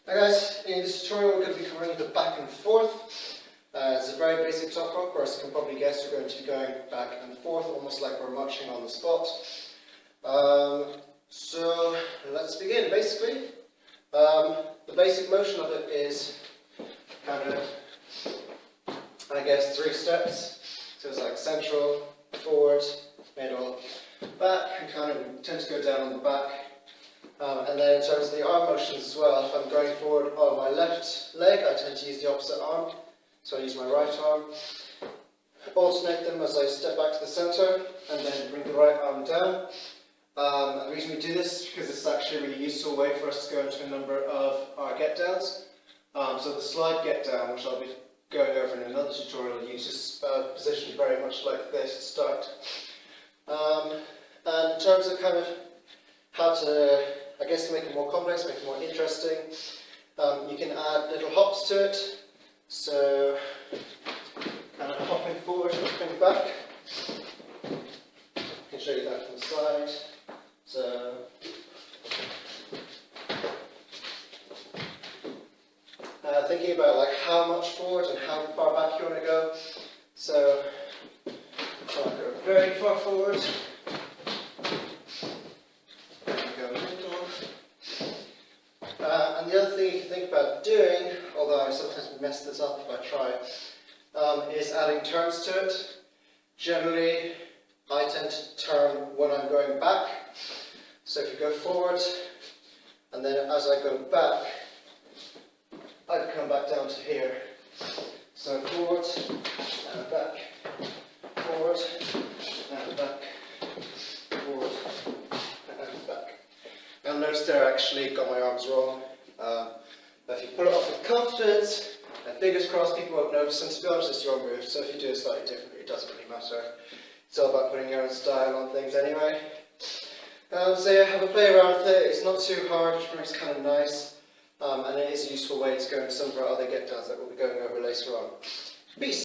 Hi guys, in this tutorial we're going to be covering the back and forth. It's a very basic top rock, where as you can probably guess we're going to be going back and forth, almost like we're marching on the spot. So let's begin. Basically, the basic motion of it is kind of, I guess, 3 steps. So it's like central, forward, middle, back, and kind of tend to go down on the back. And then in terms of the arm motions as well, if I'm going forward on my left leg, I tend to use the opposite arm. So I use my right arm, alternate them as I step back to the centre, and then bring the right arm down. The reason we do this is because it's actually a really useful way for us to go into a number of our get downs. So the slide get down, which I'll be going over in another tutorial, uses a position very much like this to start. And in terms of kind of how to, I guess, to make it more complex, make it more interesting, you can add little hops to it. So, kind of hopping forward and hopping back. I can show you that from the side. So, thinking about like how much forward and how far back you want to go. So, try to go very far forward. And the other thing you can think about doing, although I sometimes mess this up if I try, is adding turns to it. Generally, I tend to turn when I'm going back. So if you go forward, and then as I go back, I'd come back down to here. So forward, and back, forward, and back, forward, and back. You'll notice there I actually got my arms wrong. But if you pull it off with confidence, and fingers crossed people won't notice, and to be honest it's your move, so if you do it slightly differently it doesn't really matter. It's all about putting your own style on things anyway. So yeah, have a play around with it. It's not too hard, it's kind of nice, and it is a useful way to go into some of our other get downs that we'll be going over later on. Peace!